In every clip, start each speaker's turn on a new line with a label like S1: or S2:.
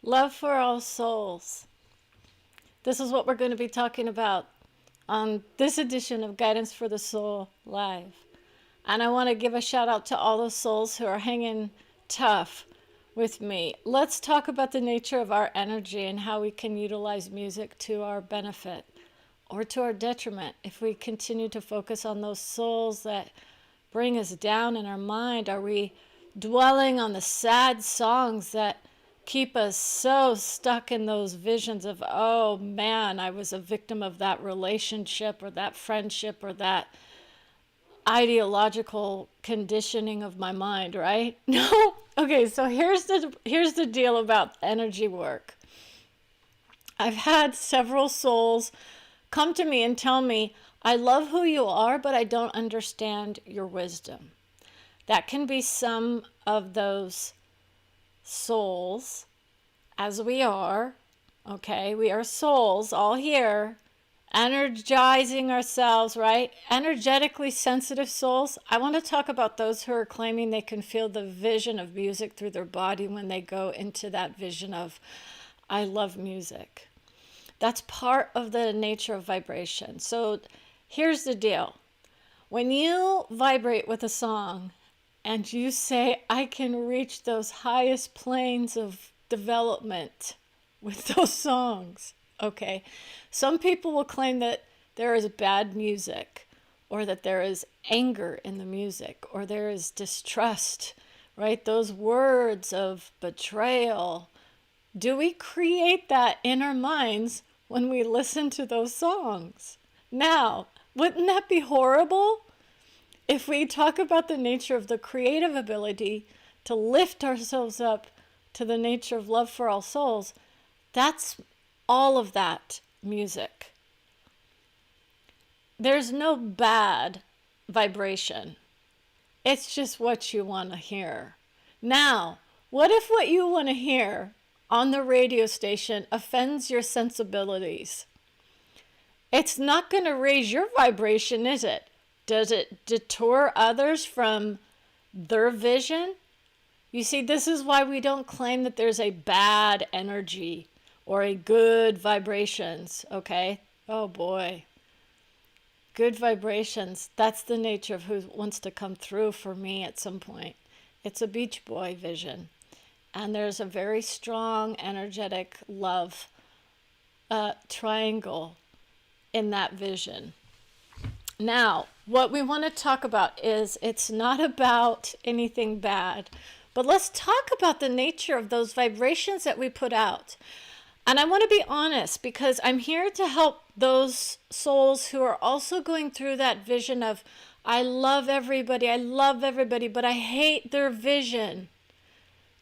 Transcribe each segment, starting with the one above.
S1: Love for all souls. This is what we're going to be talking about on this edition of Guidance for the Soul Live. And I want to give a shout out to all those souls who are hanging tough with me. Let's talk about the nature of our energy and how we can utilize music to our benefit or to our detriment if we continue to focus on those souls that bring us down in our mind. Are we dwelling on the sad songs that keep us so stuck in those visions of, oh man, I was a victim of that relationship or that friendship or that ideological conditioning of my mind, right? No. Okay, so here's the deal about energy work. I've had several souls come to me and tell me, I love who you are, but I don't understand your wisdom. That can be some of those souls, as we are, okay? We are souls all here, energizing ourselves, right? Energetically sensitive souls. I want to talk about those who are claiming they can feel the vision of music through their body when they go into that vision of, I love music. That's part of the nature of vibration. So here's the deal. When you vibrate with a song and you say, I can reach those highest planes of development with those songs, okay? Some people will claim that there is bad music, or that there is anger in the music, or there is distrust, right? Those words of betrayal. Do we create that in our minds when we listen to those songs? Now, wouldn't that be horrible? If we talk about the nature of the creative ability to lift ourselves up to the nature of love for all souls, that's all of that music. There's no bad vibration. It's just what you want to hear. Now, what if what you want to hear on the radio station offends your sensibilities? It's not going to raise your vibration, is it? Does it detour others from their vision? You see, this is why we don't claim that there's a bad energy or a good vibrations, okay? Oh boy. Good vibrations, that's the nature of who wants to come through for me at some point. It's a Beach Boy vision. And there's a very strong, energetic love triangle in that vision. Now, what we want to talk about is it's not about anything bad, but let's talk about the nature of those vibrations that we put out. And I want to be honest because I'm here to help those souls who are also going through that vision of, I love everybody, but I hate their vision.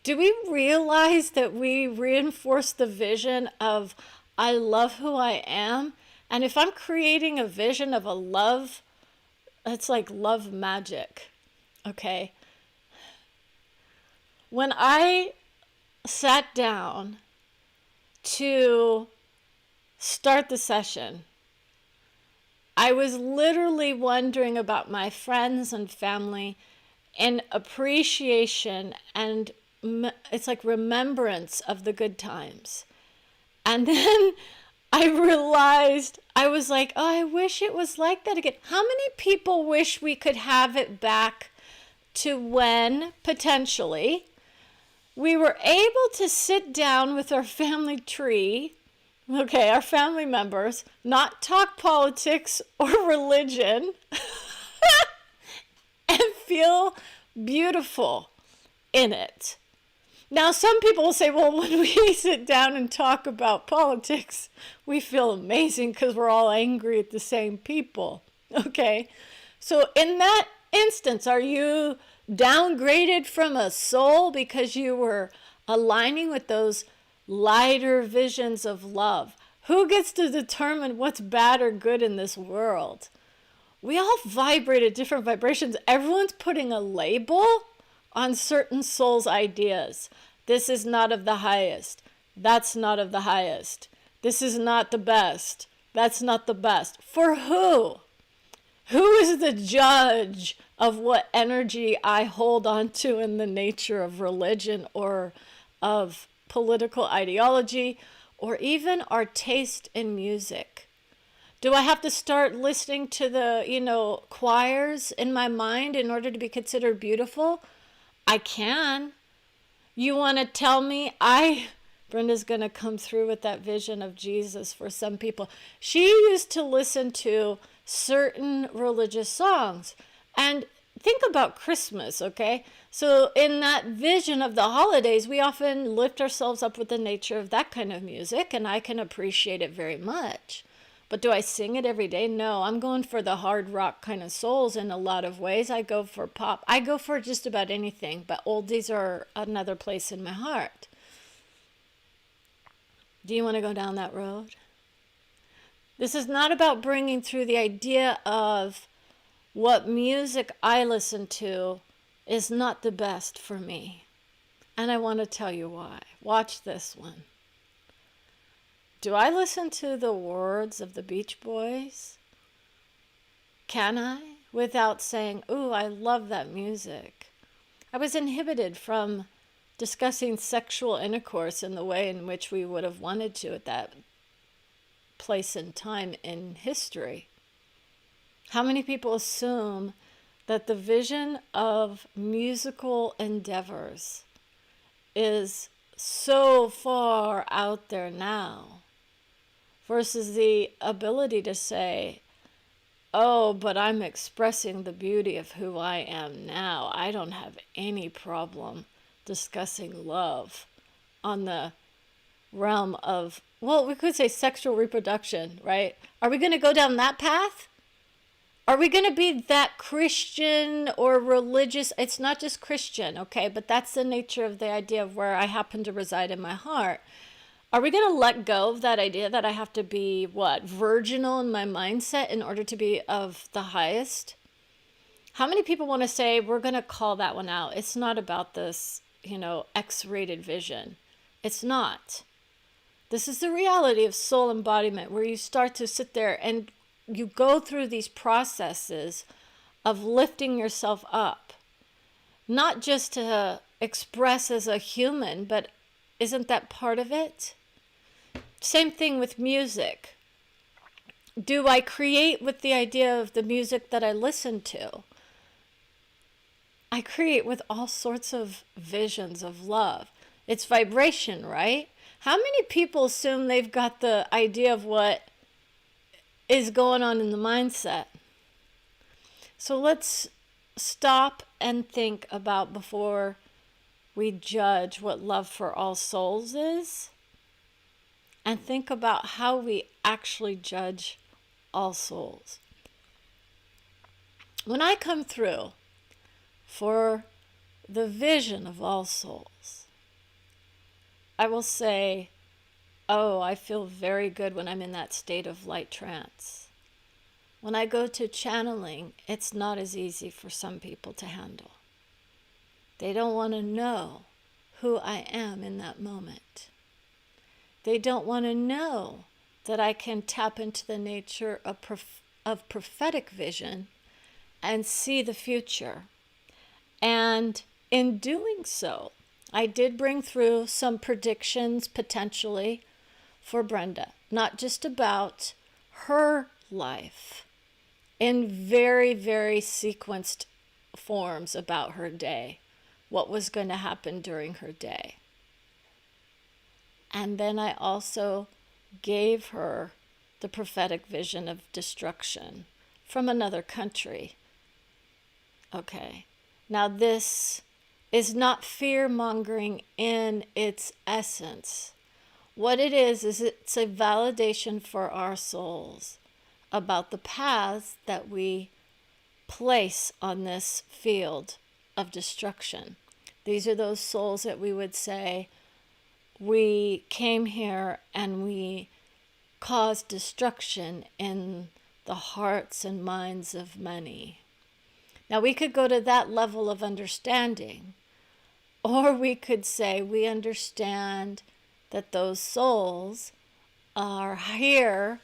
S1: Do we realize that we reinforce the vision of, I love who I am? And if I'm creating a vision of a love, it's like love magic, okay? When I sat down to start the session, I was literally wondering about my friends and family and appreciation and it's like remembrance of the good times. And then I realized, I was like, oh, I wish it was like that again. How many people wish we could have it back to when, potentially, we were able to sit down with our family tree, okay, our family members, not talk politics or religion, and feel beautiful in it? Now, some people will say, well, when we sit down and talk about politics, we feel amazing because we're all angry at the same people. Okay? So in that instance, are you downgraded from a soul because you were aligning with those lighter visions of love? Who gets to determine what's bad or good in this world? We all vibrate at different vibrations. Everyone's putting a label on certain souls' ideas. This is not of the highest. That's not of the highest. This is not the best. That's not the best. For who? Who is the judge of what energy I hold on to in the nature of religion or of political ideology, or even our taste in music? Do I have to start listening to the, choirs in my mind in order to be considered beautiful? I can. You want to tell me Brenda's going to come through with that vision of Jesus for some people. She used to listen to certain religious songs. And think about Christmas, okay? So in that vision of the holidays, we often lift ourselves up with the nature of that kind of music, and I can appreciate it very much. But do I sing it every day? No, I'm going for the hard rock kind of souls in a lot of ways. I go for pop. I go for just about anything, but oldies are another place in my heart. Do you want to go down that road? This is not about bringing through the idea of what music I listen to is not the best for me. And I want to tell you why. Watch this one. Do I listen to the words of the Beach Boys? Can I? Without saying, ooh, I love that music. I was inhibited from discussing sexual intercourse in the way in which we would have wanted to at that place and time in history. How many people assume that the vision of musical endeavors is so far out there now versus the ability to say, oh, but I'm expressing the beauty of who I am now. I don't have any problem discussing love on the realm of, well, we could say sexual reproduction, right? Are we going to go down that path? Are we going to be that Christian or religious? It's not just Christian, okay? But that's the nature of the idea of where I happen to reside in my heart. Are we going to let go of that idea that I have to be, virginal in my mindset in order to be of the highest? How many people want to say, we're going to call that one out? It's not about this, X-rated vision. It's not. This is the reality of soul embodiment, where you start to sit there and you go through these processes of lifting yourself up, not just to express as a human, but isn't that part of it? Same thing with music. Do I create with the idea of the music that I listen to? I create with all sorts of visions of love. It's vibration, right? How many people assume they've got the idea of what is going on in the mindset? So let's stop and think about before we judge what love for all souls is, and think about how we actually judge all souls. When I come through for the vision of all souls, I will say, oh, I feel very good when I'm in that state of light trance. When I go to channeling, it's not as easy for some people to handle. They don't want to know who I am in that moment. They don't want to know that I can tap into the nature of prophetic vision and see the future. And in doing so, I did bring through some predictions potentially for Brenda, not just about her life, in very, very sequenced forms about her day, what was going to happen during her day. And then I also gave her the prophetic vision of destruction from another country. Okay, now this is not fear-mongering in its essence. What it is it's a validation for our souls about the paths that we place on this field of destruction. These are those souls that we would say, we came here and we caused destruction in the hearts and minds of many. Now we could go to that level of understanding, or we could say we understand that those souls are here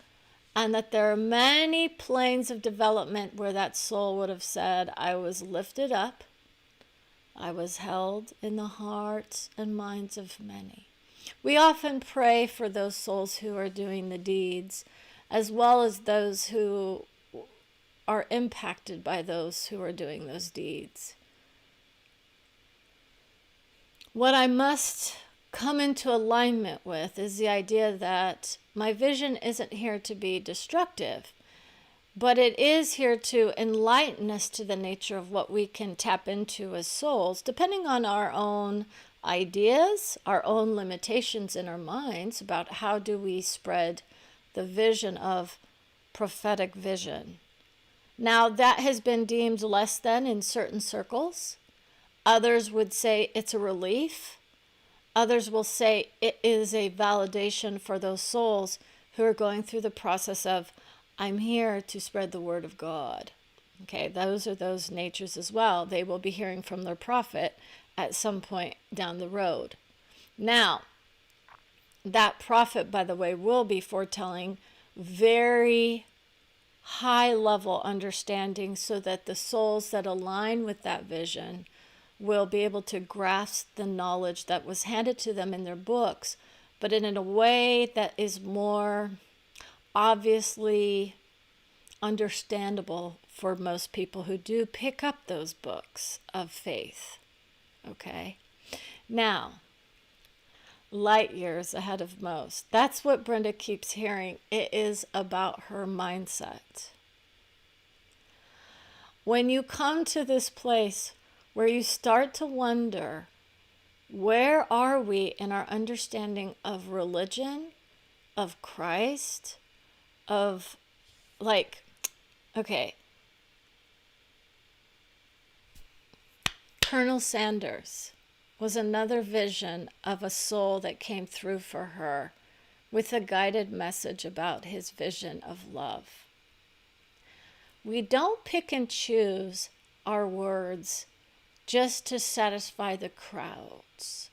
S1: and that there are many planes of development where that soul would have said, I was lifted up, I was held in the hearts and minds of many. We often pray for those souls who are doing the deeds, as well as those who are impacted by those who are doing those deeds. What I must come into alignment with is the idea that my vision isn't here to be destructive, but it is here to enlighten us to the nature of what we can tap into as souls, depending on our own ideas, our own limitations in our minds about how do we spread the vision of prophetic vision. Now, that has been deemed less than in certain circles. Others would say it's a relief. Others will say it is a validation for those souls who are going through the process of, I'm here to spread the word of God. Okay, those are those natures as well. They will be hearing from their prophet at some point down the road. Now, that prophet, by the way, will be foretelling very high level understanding so that the souls that align with that vision will be able to grasp the knowledge that was handed to them in their books, but in a way that is more obviously understandable for most people who do pick up those books of faith. Okay? Now, light years ahead of most. That's what Brenda keeps hearing. It is about her mindset. When you come to this place where you start to wonder, where are we in our understanding of religion, of Christ, of Colonel Sanders was another vision of a soul that came through for her with a guided message about his vision of love. We don't pick and choose our words just to satisfy the crowds.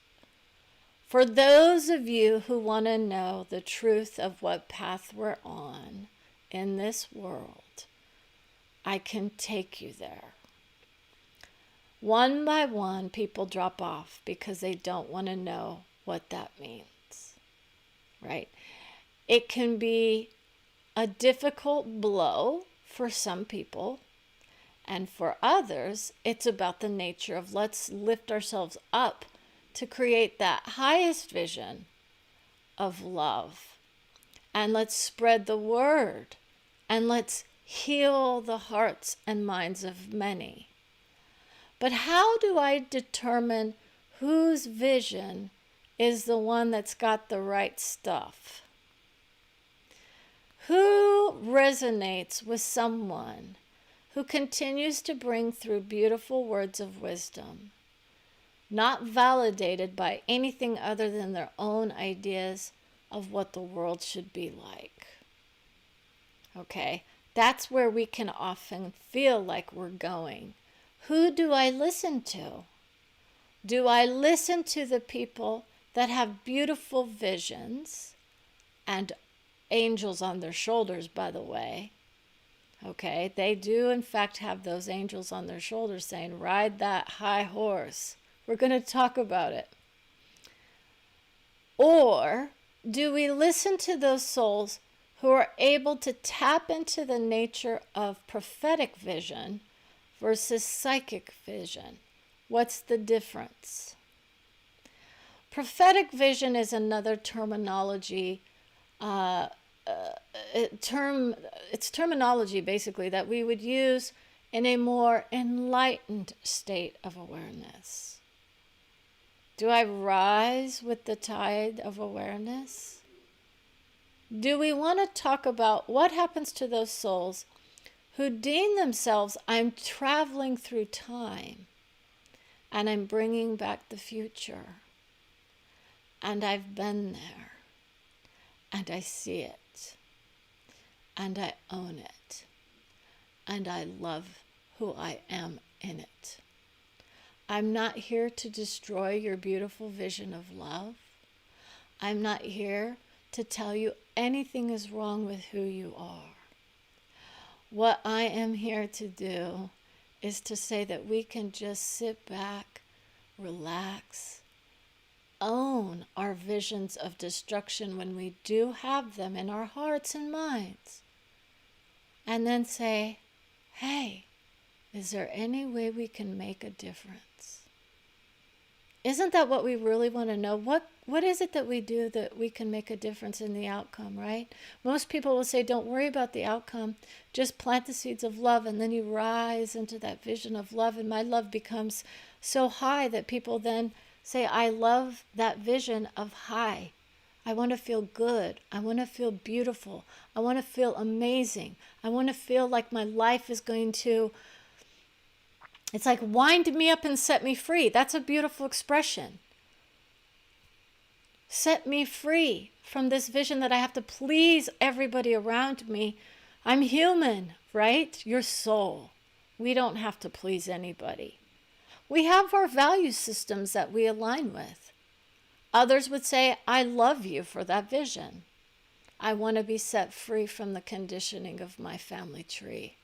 S1: For those of you who want to know the truth of what path we're on in this world, I can take you there. One by one, people drop off because they don't want to know what that means, right? It can be a difficult blow for some people, and for others, it's about the nature of let's lift ourselves up to create that highest vision of love, and let's spread the word, and let's heal the hearts and minds of many. But how do I determine whose vision is the one that's got the right stuff? Who resonates with someone who continues to bring through beautiful words of wisdom, not validated by anything other than their own ideas of what the world should be like? Okay, that's where we can often feel like we're going. Who do I listen to? Do I listen to the people that have beautiful visions and angels on their shoulders, by the way? Okay, they do in fact have those angels on their shoulders saying, ride that high horse. We're going to talk about it. Or do we listen to those souls who are able to tap into the nature of prophetic vision versus psychic vision? What's the difference? Prophetic vision is another terminology, it's terminology basically that we would use in a more enlightened state of awareness. Do I rise with the tide of awareness? Do we want to talk about what happens to those souls who deem themselves, I'm traveling through time and I'm bringing back the future, and I've been there and I see it and I own it and I love who I am in it. I'm not here to destroy your beautiful vision of love. I'm not here to tell you anything is wrong with who you are. What I am here to do is to say that we can just sit back, relax, own our visions of destruction when we do have them in our hearts and minds. And then say, hey, is there any way we can make a difference? Isn't that what we really want to know? What is it that we do that we can make a difference in the outcome, right? Most people will say, don't worry about the outcome. Just plant the seeds of love, and then you rise into that vision of love. And my love becomes so high that people then say, I love that vision of high. I want to feel good. I want to feel beautiful. I want to feel amazing. I want to feel like my life is going to, it's like wind me up and set me free. That's a beautiful expression. Set me free from this vision that I have to please everybody around me. I'm human, right? Your soul. We don't have to please anybody. We have our value systems that we align with. Others would say, I love you for that vision. I want to be set free from the conditioning of my family tree.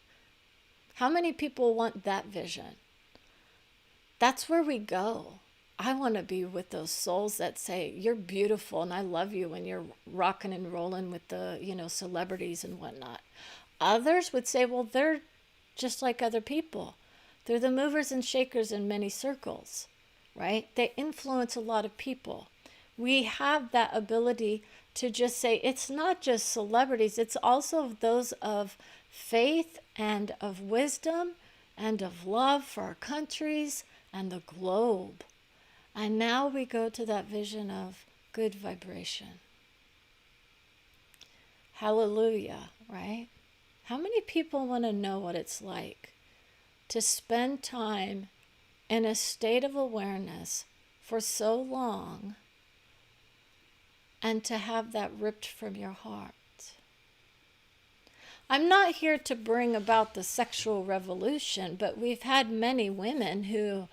S1: How many people want that vision? That's where we go. I want to be with those souls that say, you're beautiful and I love you when you're rocking and rolling with the, celebrities and whatnot. Others would say, well, they're just like other people. They're the movers and shakers in many circles, right? They influence a lot of people. We have that ability to just say, it's not just celebrities, it's also those of faith and of wisdom and of love for our countries and the globe. And now we go to that vision of good vibration. Hallelujah, right? How many people want to know what it's like to spend time in a state of awareness for so long and to have that ripped from your heart? I'm not here to bring about the sexual revolution, but we've had many women who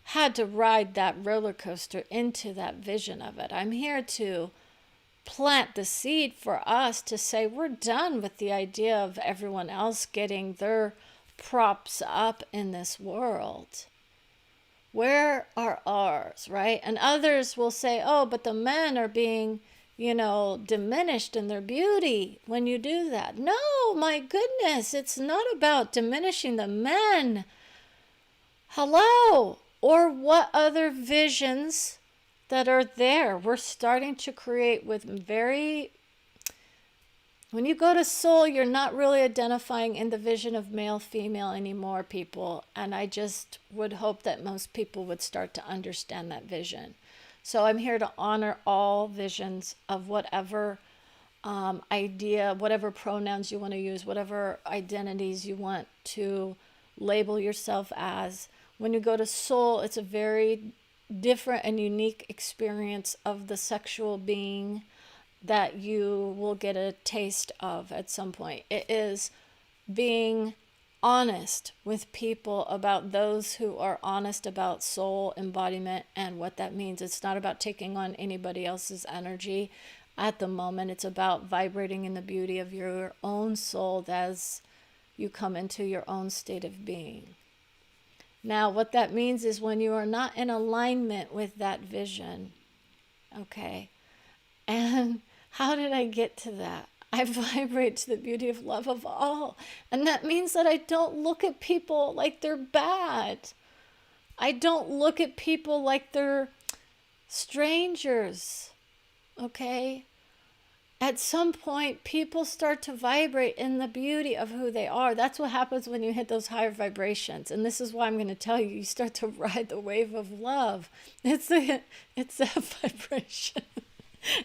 S1: had to ride that roller coaster into that vision of it. I'm here to plant the seed for us to say we're done with the idea of everyone else getting their props up in this world. Where are ours, right? And others will say, oh, but the men are being, diminished in their beauty when you do that. No, my goodness, it's not about diminishing the men. Hello. Or what other visions that are there. We're starting to create with when you go to soul, you're not really identifying in the vision of male, female anymore, people. And I just would hope that most people would start to understand that vision. So I'm here to honor all visions of whatever idea, whatever pronouns you want to use, whatever identities you want to label yourself as. When you go to soul, it's a very different and unique experience of the sexual being that you will get a taste of at some point. It is being honest with people about those who are honest about soul embodiment and what that means. It's not about taking on anybody else's energy at the moment. It's about vibrating in the beauty of your own soul as you come into your own state of being. Now, what that means is when you are not in alignment with that vision, okay? And how did I get to that? I vibrate to the beauty of love of all. And that means that I don't look at people like they're bad. I don't look at people like they're strangers, okay? At some point, people start to vibrate in the beauty of who they are. That's what happens when you hit those higher vibrations. And this is why I'm going to tell you, you start to ride the wave of love. It's that vibration.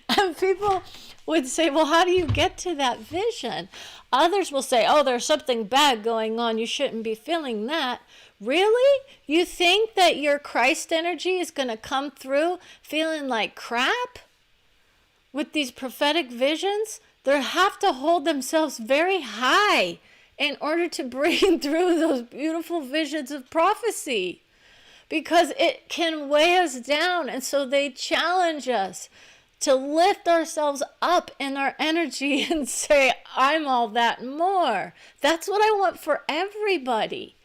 S1: And people would say, well, how do you get to that vision? Others will say, oh, there's something bad going on. You shouldn't be feeling that. Really? You think that your Christ energy is going to come through feeling like crap? With these prophetic visions, they have to hold themselves very high in order to bring through those beautiful visions of prophecy, because it can weigh us down. And so they challenge us to lift ourselves up in our energy and say, I'm all that and more. That's what I want for everybody.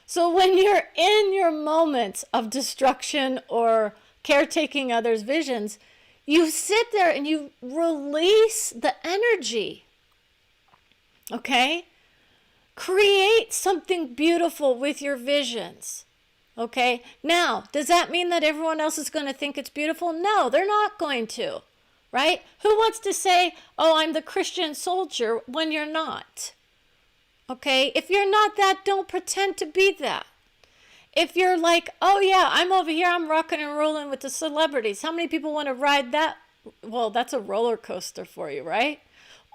S1: So when you're in your moments of destruction or caretaking others' visions, you sit there and you release the energy. Okay? Create something beautiful with your visions. Okay? Now, does that mean that everyone else is going to think it's beautiful? No, they're not going to. Right? Who wants to say, oh, I'm the Christian soldier when you're not? Okay? If you're not that, don't pretend to be that. If you're like, oh yeah, I'm over here, I'm rocking and rolling with the celebrities. How many people want to ride that? Well, that's a roller coaster for you, right?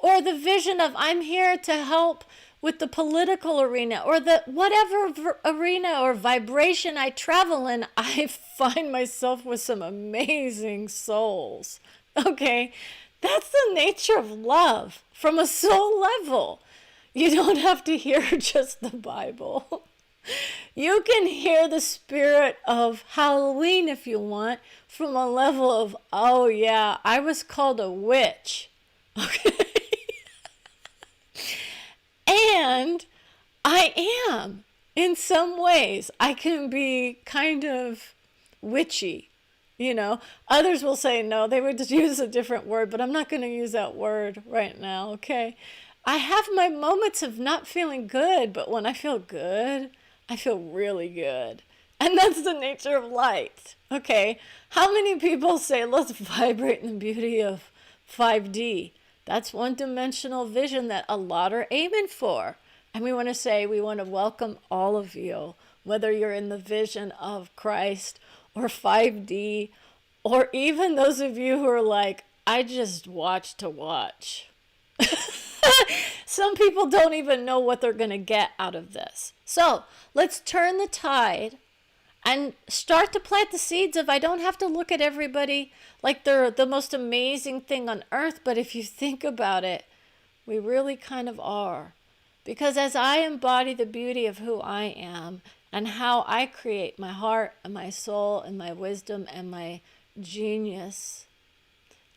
S1: Or the vision of I'm here to help with the political arena or the whatever arena or vibration I travel in, I find myself with some amazing souls. Okay? That's the nature of love from a soul level. You don't have to hear just the Bible. You can hear the spirit of Halloween if you want from a level of, oh yeah, I was called a witch. Okay? And I am. In some ways, I can be kind of witchy. You know, others will say no, they would just use a different word, but I'm not going to use that word right now, okay? I have my moments of not feeling good, but when I feel good, I feel really good. And that's the nature of light, okay? How many people say, let's vibrate in the beauty of 5D? That's one-dimensional vision that a lot are aiming for. And we want to say, we want to welcome all of you, whether you're in the vision of Christ or 5D, or even those of you who are like, I just watch to watch. Some people don't even know what they're going to get out of this. So let's turn the tide and start to plant the seeds of I don't have to look at everybody like they're the most amazing thing on earth. But if you think about it, we really kind of are. Because as I embody the beauty of who I am and how I create my heart and my soul and my wisdom and my genius,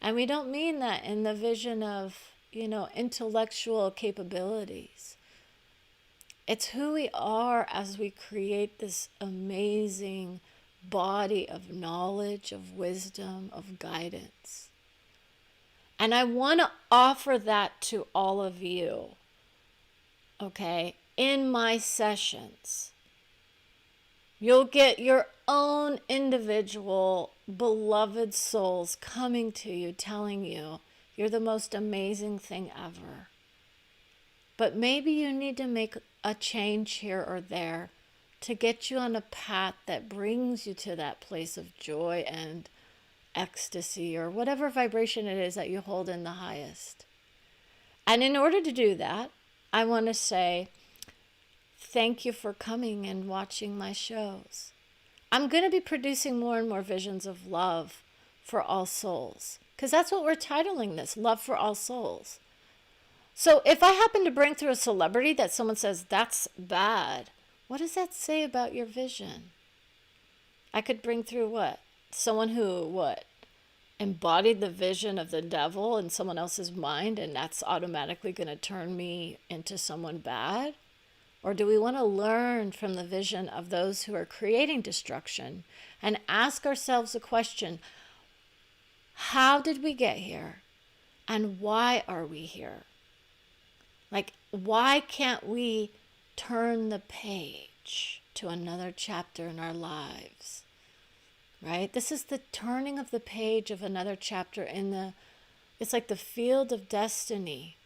S1: and we don't mean that in the vision of, intellectual capabilities. It's who we are as we create this amazing body of knowledge, of wisdom, of guidance. And I want to offer that to all of you, okay, in my sessions. You'll get your own individual beloved souls coming to you, telling you you're the most amazing thing ever. But maybe you need to make a change here or there to get you on a path that brings you to that place of joy and ecstasy or whatever vibration it is that you hold in the highest. And in order to do that, I want to say thank you for coming and watching my shows. I'm going to be producing more and more visions of love for all souls, because that's what we're titling this, Love for All Souls. So if I happen to bring through a celebrity that someone says, that's bad, what does that say about your vision? I could bring through what? Someone who, embodied the vision of the devil in someone else's mind, and that's automatically going to turn me into someone bad? Or do we want to learn from the vision of those who are creating destruction and ask ourselves a question, how did we get here? And why are we here? Like, why can't we turn the page to another chapter in our lives? Right? This is the turning of the page of another chapter it's like the field of destiny.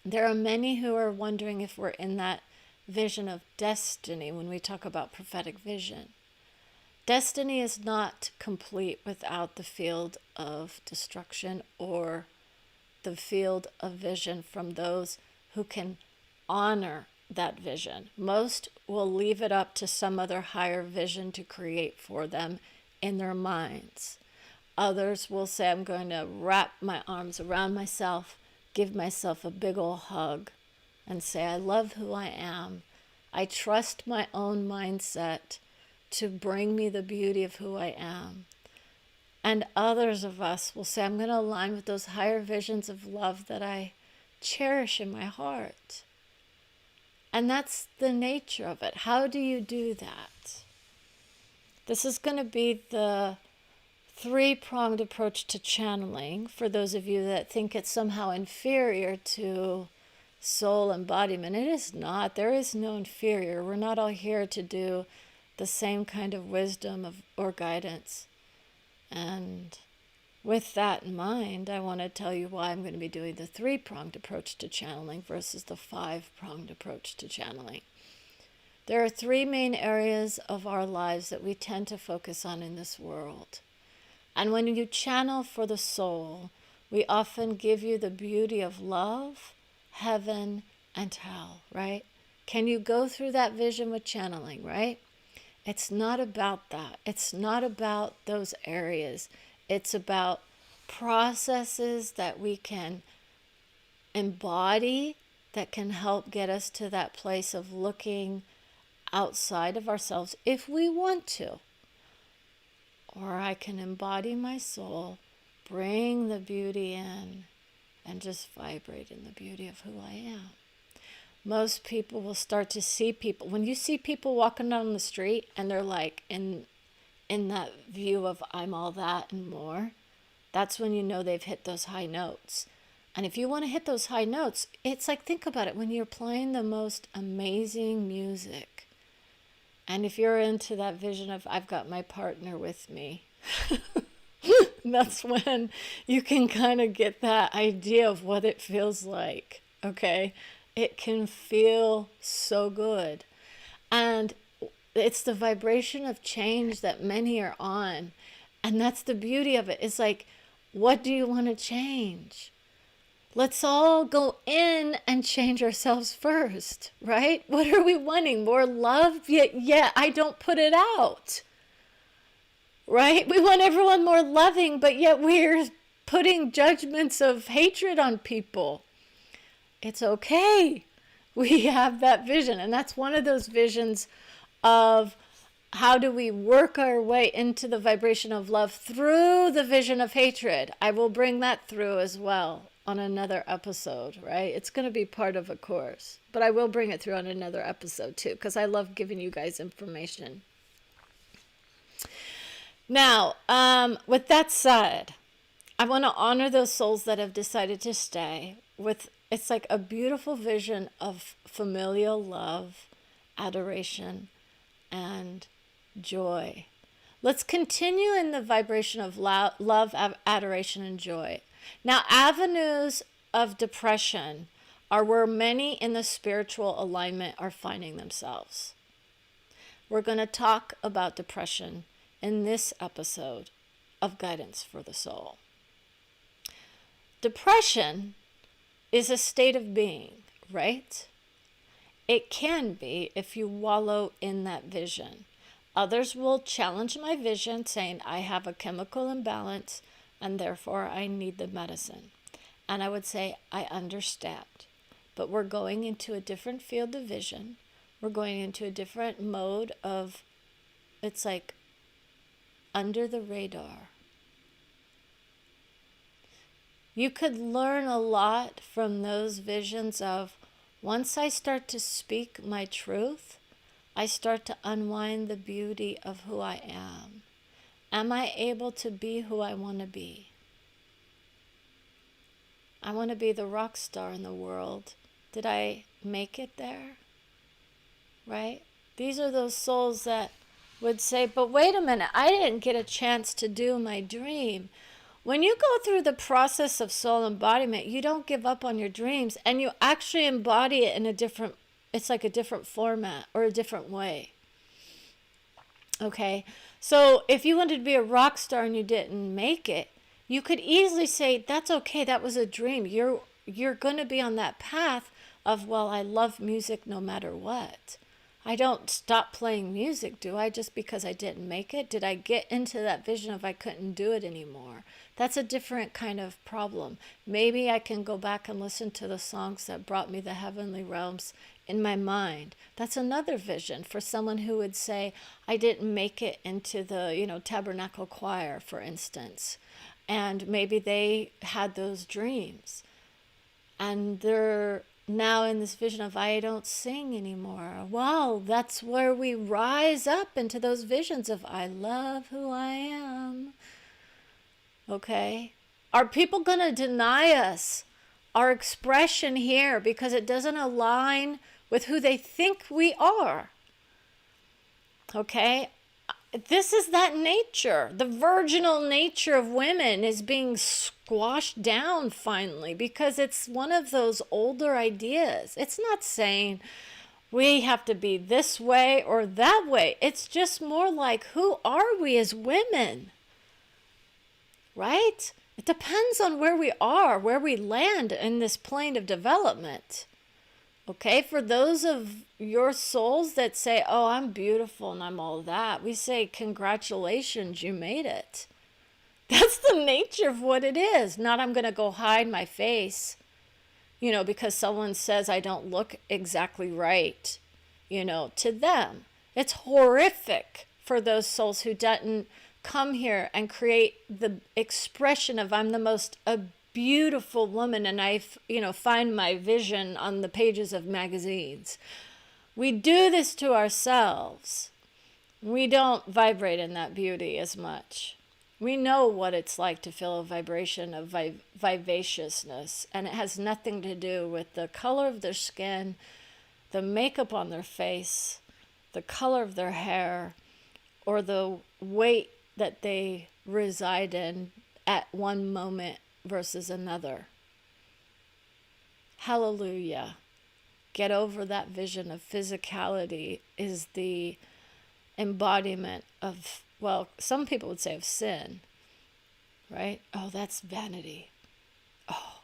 S1: There are many who are wondering if we're in that vision of destiny when we talk about prophetic vision. Destiny is not complete without the field of destruction or the field of vision from those who can honor that vision. Most will leave it up to some other higher vision to create for them in their minds. Others will say, I'm going to wrap my arms around myself, give myself a big ol' hug, and say, I love who I am. I trust my own mindset to bring me the beauty of who I am. And others of us will say, I'm going to align with those higher visions of love that I cherish in my heart. And that's the nature of it. How do you do that? This is going to be the three-pronged approach to channeling for those of you that think it's somehow inferior to soul embodiment. It is not. There is no inferior. We're not all here to do the same kind of wisdom or guidance. And with that in mind, I want to tell you why I'm going to be doing the three-pronged approach to channeling versus the five-pronged approach to channeling. There are three main areas of our lives that we tend to focus on in this world. And when you channel for the soul, we often give you the beauty of love, heaven, and hell, right? Can you go through that vision with channeling, right? It's not about that. It's not about those areas. It's about processes that we can embody that can help get us to that place of looking outside of ourselves if we want to. Or I can embody my soul, bring the beauty in, and just vibrate in the beauty of who I am. Most people will start to see people. When you see people walking down the street and they're like in that view of I'm all that and more, that's when you know they've hit those high notes. And if you want to hit those high notes, it's like, think about it, when you're playing the most amazing music, and if you're into that vision of I've got my partner with me, that's when you can kind of get that idea of what it feels like, okay? It can feel so good. And it's the vibration of change that many are on. And that's the beauty of it. It's like, what do you want to change? Let's all go in and change ourselves first, right? What are we wanting? More love? Yet I don't put it out, right? We want everyone more loving, but yet we're putting judgments of hatred on people. It's okay. We have that vision, and that's one of those visions of how do we work our way into the vibration of love through the vision of hatred. I will bring that through as well on another episode, right? It's going to be part of a course, but I will bring it through on another episode too, because I love giving you guys information. Now, with that said, I want to honor those souls that have decided to stay with, it's like a beautiful vision of familial love, adoration, and joy. Let's continue in the vibration of love, adoration, and joy. Now, avenues of depression are where many in the spiritual alignment are finding themselves. We're going to talk about depression in this episode of Guidance for the Soul. Depression is a state of being, right? It can be if you wallow in that vision. Others will challenge my vision, saying I have a chemical imbalance and therefore I need the medicine. And I would say, I understand, but we're going into a different field of vision. We're going into a different mode of, it's like under the radar. You could learn a lot from those visions of, once I start to speak my truth, I start to unwind the beauty of who I am. Am I able to be who I want to be? I want to be the rock star in the world. Did I make it there? Right? These are those souls that would say, but wait a minute, I didn't get a chance to do my dream. When you go through the process of soul embodiment, you don't give up on your dreams, and you actually embody it in a different, it's like a different format or a different way. Okay? So if you wanted to be a rock star and you didn't make it, you could easily say, that's okay, that was a dream. You're going to be on that path of, well, I love music no matter what. I don't stop playing music, do I, just because I didn't make it? Did I get into that vision of I couldn't do it anymore? That's a different kind of problem. Maybe I can go back and listen to the songs that brought me the heavenly realms in my mind. That's another vision for someone who would say, I didn't make it into the, tabernacle choir, for instance. And maybe they had those dreams. And they're now in this vision of I don't sing anymore. Well, that's where we rise up into those visions of I love who I am. Okay? Are people going to deny us our expression here because it doesn't align with who they think we are? Okay? This is that nature. The virginal nature of women is being squashed down finally because it's one of those older ideas. It's not saying we have to be this way or that way. It's just more like, who are we as women? Right? It depends on where we are, where we land in this plane of development. Okay, for those of your souls that say, oh, I'm beautiful and I'm all that, we say, congratulations, you made it. That's the nature of what it is. Not I'm going to go hide my face, because someone says I don't look exactly right, to them. It's horrific for those souls who didn't come here and create the expression of I'm the most beautiful woman, and I find my vision on the pages of magazines. We do this to ourselves. We don't vibrate in that beauty as much. We know what it's like to feel a vibration of vivaciousness, and it has nothing to do with the color of their skin, the makeup on their face, the color of their hair, or the weight that they reside in at one moment versus another. Hallelujah. Get over that vision of physicality is the embodiment of, well, some people would say of sin, right? Oh, that's vanity. Oh,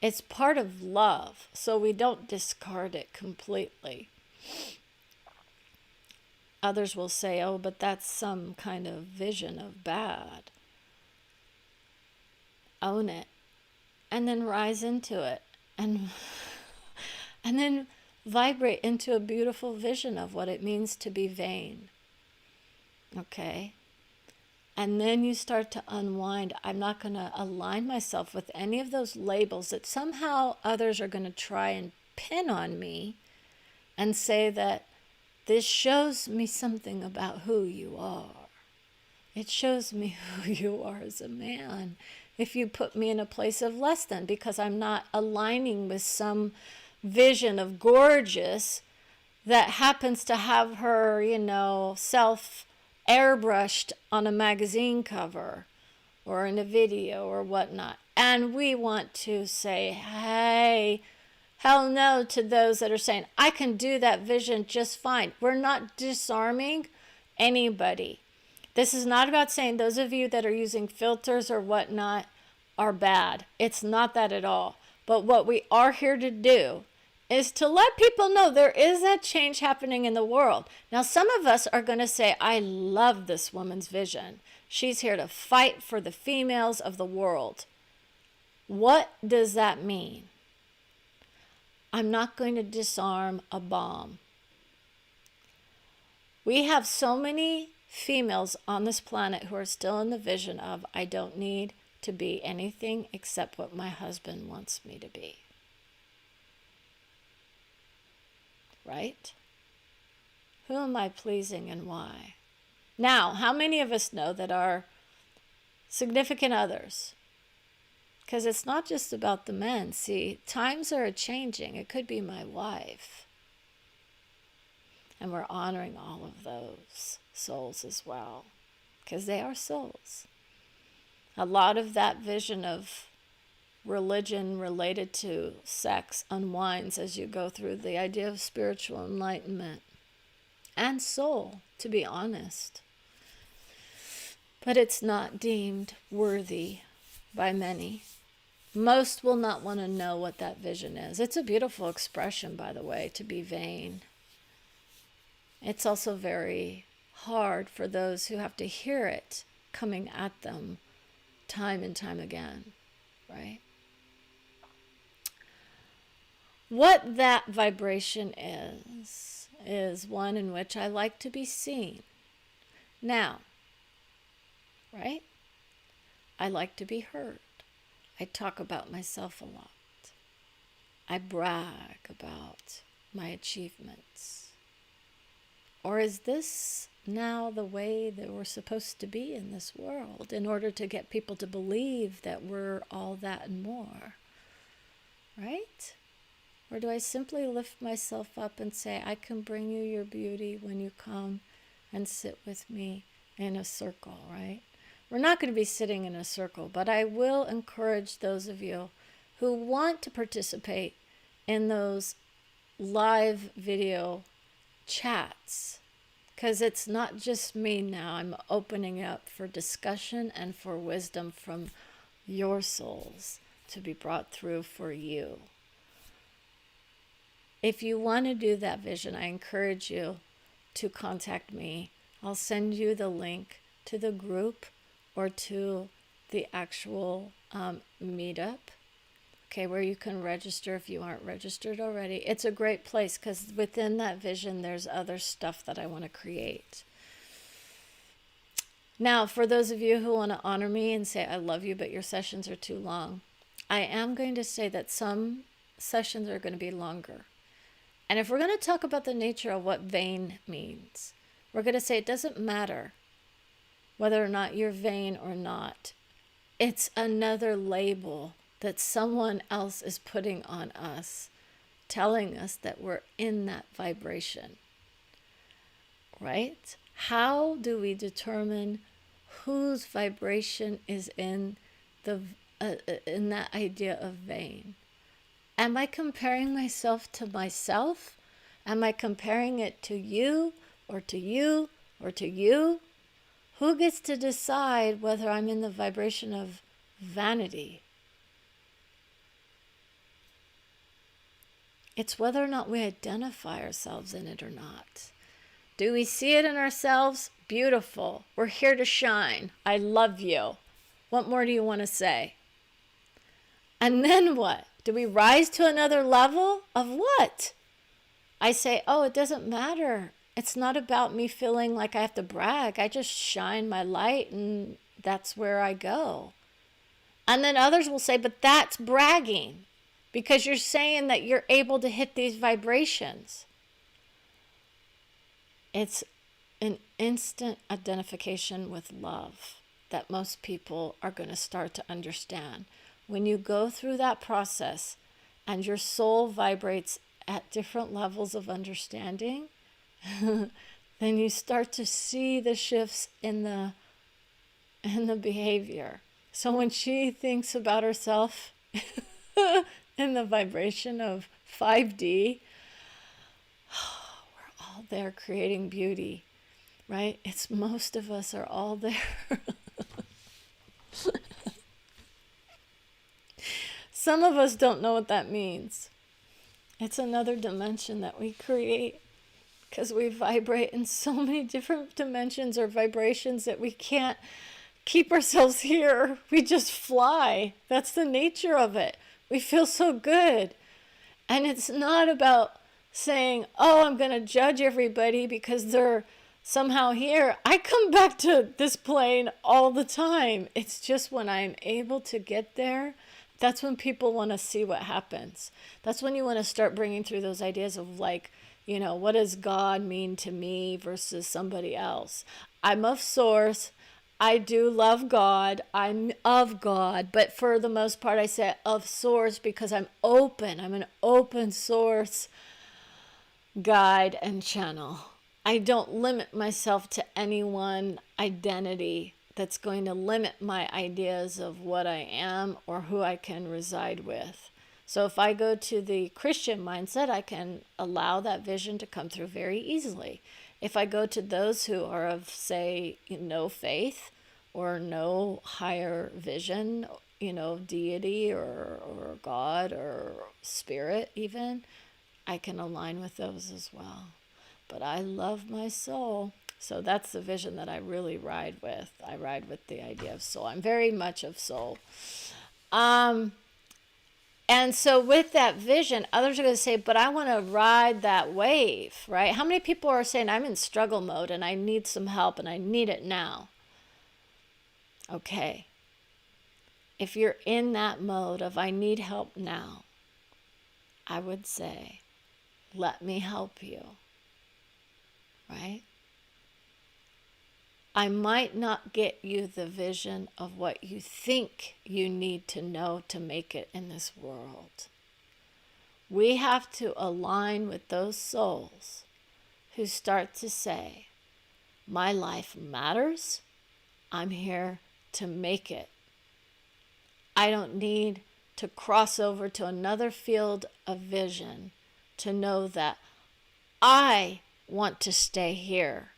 S1: it's part of love, so we don't discard it completely. Others will say, oh, but that's some kind of vision of bad. Own it, and then rise into it, and then vibrate into a beautiful vision of what it means to be vain. Okay? And then you start to unwind. I'm not going to align myself with any of those labels that somehow others are going to try and pin on me and say that this shows me something about who you are. It shows me who you are as a man. If you put me in a place of less than, because I'm not aligning with some vision of gorgeous that happens to have her, self airbrushed on a magazine cover or in a video or whatnot. And we want to say, hey, hell no to those that are saying, I can do that vision just fine. We're not disarming anybody. This is not about saying those of you that are using filters or whatnot are bad. It's not that at all. But what we are here to do is to let people know there is that change happening in the world. Now, some of us are going to say, I love this woman's vision. She's here to fight for the females of the world. What does that mean? I'm not going to disarm a bomb. We have so many females on this planet who are still in the vision of, I don't need to be anything except what my husband wants me to be. Right? Who am I pleasing and why? Now, how many of us know that our significant others, because it's not just about the men. See, times are changing. It could be my wife. And we're honoring all of those souls as well, because they are souls. A lot of that vision of religion related to sex unwinds as you go through the idea of spiritual enlightenment and soul, to be honest. But it's not deemed worthy by many. Most will not want to know what that vision is. It's a beautiful expression, by the way, to be vain. It's also very hard for those who have to hear it coming at them time and time again, right? What that vibration is one in which I like to be seen. Now, right? I like to be heard. I talk about myself a lot. I brag about my achievements? Or is this now the way that we're supposed to be in this world in order to get people to believe that we're all that and more? Right? Or do I simply lift myself up and say, I can bring you your beauty when you come and sit with me in a circle, right? We're not going to be sitting in a circle, but I will encourage those of you who want to participate in those live video chats, because it's not just me now. I'm opening up for discussion and for wisdom from your souls to be brought through for you. If you want to do that vision, I encourage you to contact me. I'll send you the link to the group or to the actual meetup, okay, where you can register if you aren't registered already. It's a great place because within that vision, there's other stuff that I want to create. Now, for those of you who want to honor me and say, I love you, but your sessions are too long, I am going to say that some sessions are going to be longer. And if we're going to talk about the nature of what vain means, we're going to say it doesn't matter whether or not you're vain or not. It's another label that someone else is putting on us, telling us that we're in that vibration, right? How do we determine whose vibration is in that idea of vain? Am I comparing myself to myself? Am I comparing it to you or to you or to you? Who gets to decide whether I'm in the vibration of vanity? It's whether or not we identify ourselves in it or not. Do we see it in ourselves? Beautiful. We're here to shine. I love you. What more do you want to say? And then what? Do we rise to another level of what? I say, oh, it doesn't matter. It's not about me feeling like I have to brag. I just shine my light and that's where I go. And then others will say, but that's bragging because you're saying that you're able to hit these vibrations. It's an instant identification with love that most people are going to start to understand. When you go through that process and your soul vibrates at different levels of understanding, then you start to see the shifts in the behavior. So when she thinks about herself in the vibration of 5D, we're all there creating beauty, right? It's most of us are all there. Some of us don't know what that means. It's another dimension that we create because we vibrate in so many different dimensions or vibrations that we can't keep ourselves here. We just fly. That's the nature of it. We feel so good. And it's not about saying, oh, I'm going to judge everybody because they're somehow here. I come back to this plane all the time. It's just when I'm able to get there, that's when people want to see what happens. That's when you want to start bringing through those ideas of like, you know, what does God mean to me versus somebody else? I'm of source. I do love God. I'm of God. But for the most part, I say of source because I'm open. I'm an open source guide and channel. I don't limit myself to any one identity that's going to limit my ideas of what I am or who I can reside with. So if I go to the Christian mindset, I can allow that vision to come through very easily. If I go to those who are of, say, no faith or no higher vision, you know, deity or God or spirit even, I can align with those as well. But I love my soul. So that's the vision that I really ride with. I ride with the idea of soul. I'm very much of soul. And so with that vision, others are going to say, but I want to ride that wave, right? How many people are saying, I'm in struggle mode and I need some help and I need it now? Okay. If you're in that mode of I need help now, I would say, let me help you, right? I might not get you the vision of what you think you need to know to make it in this world. We have to align with those souls who start to say, my life matters. I'm here to make it. I don't need to cross over to another field of vision to know that I want to stay here.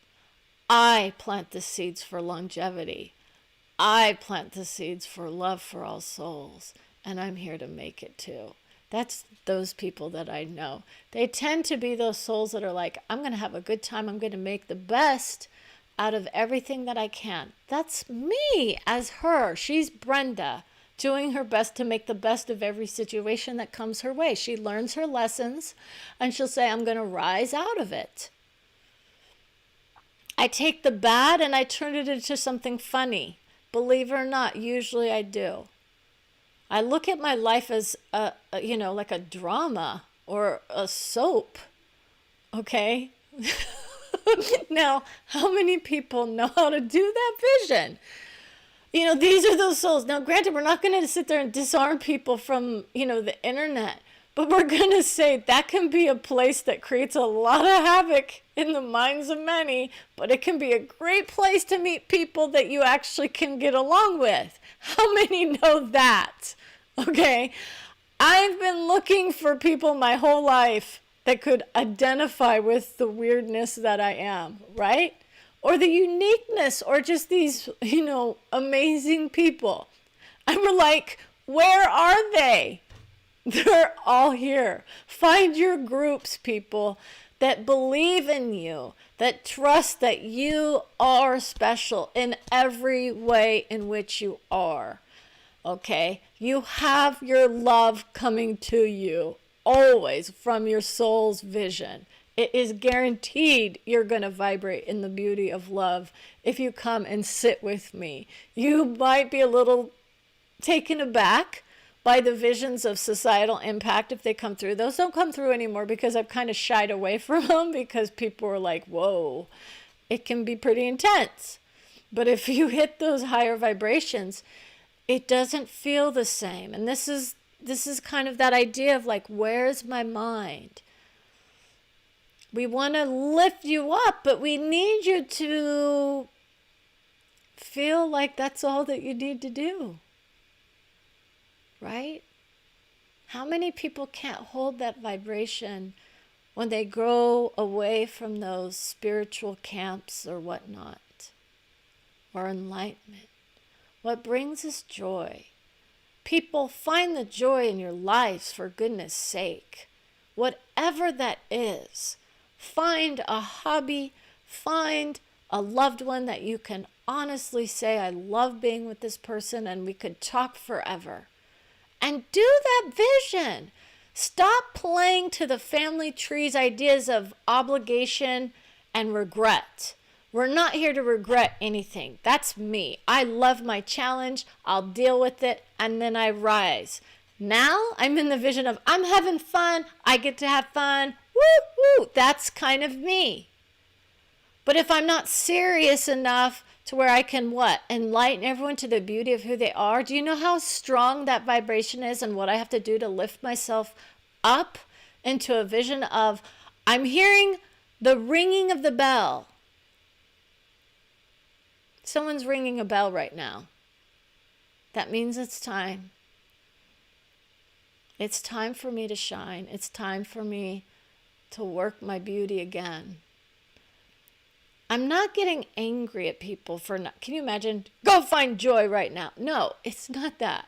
S1: I plant the seeds for longevity. I plant the seeds for love for all souls, and I'm here to make it too. That's those people that I know. They tend to be those souls that are like, I'm going to have a good time. I'm going to make the best out of everything that I can. That's me as her. She's Brenda, doing her best to make the best of every situation that comes her way. She learns her lessons, and she'll say, I'm going to rise out of it. I take the bad and I turn it into something funny. Believe it or not, usually I do. I look at my life as like a drama or a soap. Okay? Now, how many people know how to do that vision? These are those souls. Now, granted, we're not going to sit there and disarm people from, the internet. But we're going to say that can be a place that creates a lot of havoc in the minds of many, but it can be a great place to meet people that you actually can get along with. How many know that? Okay. I've been looking for people my whole life that could identify with the weirdness that I am, right? Or the uniqueness, or just these, amazing people. And we're like, where are they? They're all here. Find your groups, people, that believe in you, that trust that you are special in every way in which you are. Okay? You have your love coming to you always from your soul's vision. It is guaranteed you're going to vibrate in the beauty of love if you come and sit with me. You might be a little taken aback by the visions of societal impact if they come through. Those don't come through anymore because I've kind of shied away from them because people are like, whoa, it can be pretty intense. But if you hit those higher vibrations, it doesn't feel the same. And this is kind of that idea of like, where's my mind? We want to lift you up, but we need you to feel like that's all that you need to do. Right? How many people can't hold that vibration when they grow away from those spiritual camps or whatnot, or enlightenment? What brings us joy? People, find the joy in your lives, for goodness sake. Whatever that is, find a hobby, find a loved one that you can honestly say, I love being with this person and we could talk forever. And do that vision. Stop playing to the family tree's ideas of obligation and regret. We're not here to regret anything. That's me. I love my challenge. I'll deal with it, and then I rise. Now I'm in the vision of I'm having fun. I get to have fun. Woo, woo. That's kind of me. But if I'm not serious enough to where I can what? Enlighten everyone to the beauty of who they are. Do you know how strong that vibration is and what I have to do to lift myself up into a vision of I'm hearing the ringing of the bell. Someone's ringing a bell right now. That means it's time. It's time for me to shine. It's time for me to work my beauty again. I'm not getting angry at people for not, can you imagine? Go find joy right now. No, it's not that.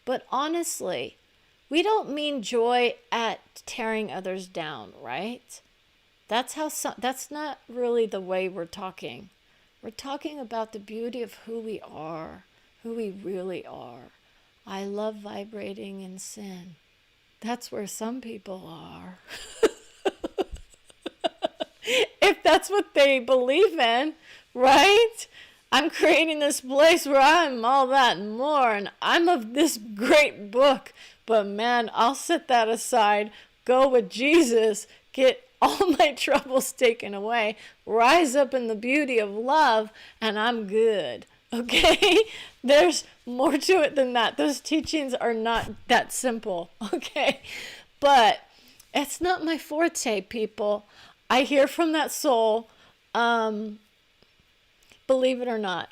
S1: But honestly, we don't mean joy at tearing others down, right? That's not really the way we're talking. We're talking about the beauty of who we are, who we really are. I love vibrating in sin. That's where some people are. If that's what they believe in, right? I'm creating this place where I'm all that and more, and I'm of this great book. But man, I'll set that aside, go with Jesus, get all my troubles taken away, rise up in the beauty of love, and I'm good. Okay? There's more to it than that. Those teachings are not that simple. Okay? But it's not my forte, people. I hear from that soul. Believe it or not,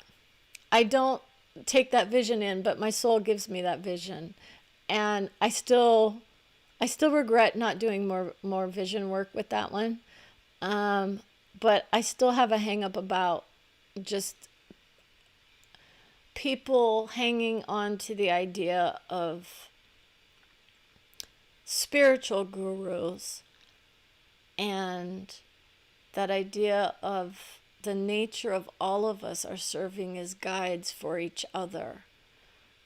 S1: I don't take that vision in, but my soul gives me that vision. And I still regret not doing more vision work with that one. But I still have a hang up about just people hanging on to the idea of spiritual gurus and that idea of the nature of all of us are serving as guides for each other.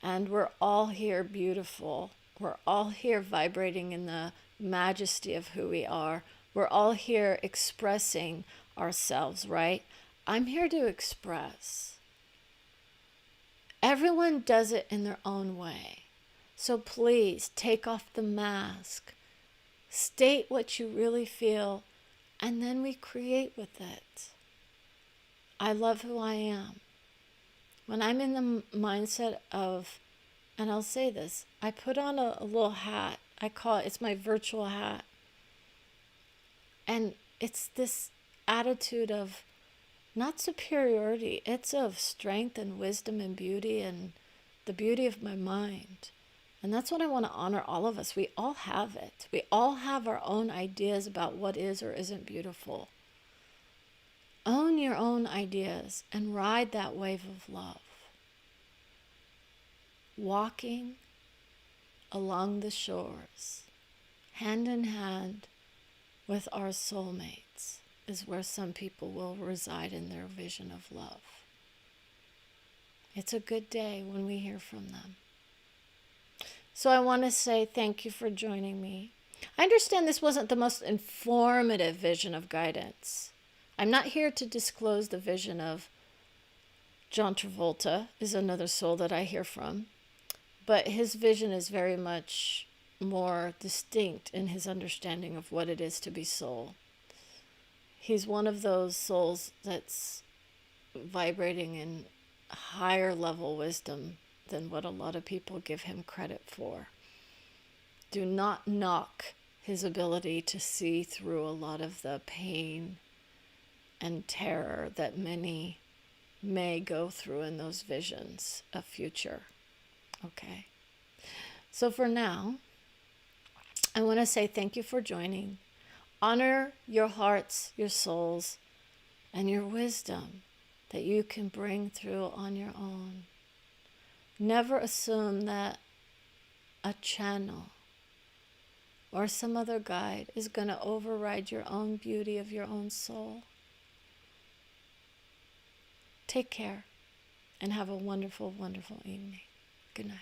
S1: And we're all here beautiful. We're all here vibrating in the majesty of who we are. We're all here expressing ourselves, right? I'm here to express. Everyone does it in their own way. So please take off the mask. State what you really feel, and then we create with it. I love who I am. When I'm in the mindset of, and I'll say this, I put on a little hat. I call it, it's my virtual hat. And it's this attitude of not superiority, it's of strength and wisdom and beauty and the beauty of my mind. And that's what I want to honor all of us. We all have it. We all have our own ideas about what is or isn't beautiful. Own your own ideas and ride that wave of love. Walking along the shores, hand in hand with our soulmates, is where some people will reside in their vision of love. It's a good day when we hear from them. So I want to say thank you for joining me. I understand this wasn't the most informative vision of guidance. I'm not here to disclose the vision of John Travolta, is another soul that I hear from. But his vision is very much more distinct in his understanding of what it is to be soul. He's one of those souls that's vibrating in higher level wisdom than what a lot of people give him credit for. Do not knock his ability to see through a lot of the pain and terror that many may go through in those visions of future. Okay. So for now, I want to say thank you for joining. Honor your hearts, your souls, and your wisdom that you can bring through on your own. Never assume that a channel or some other guide is going to override your own beauty of your own soul. Take care and have a wonderful, wonderful evening. Good night.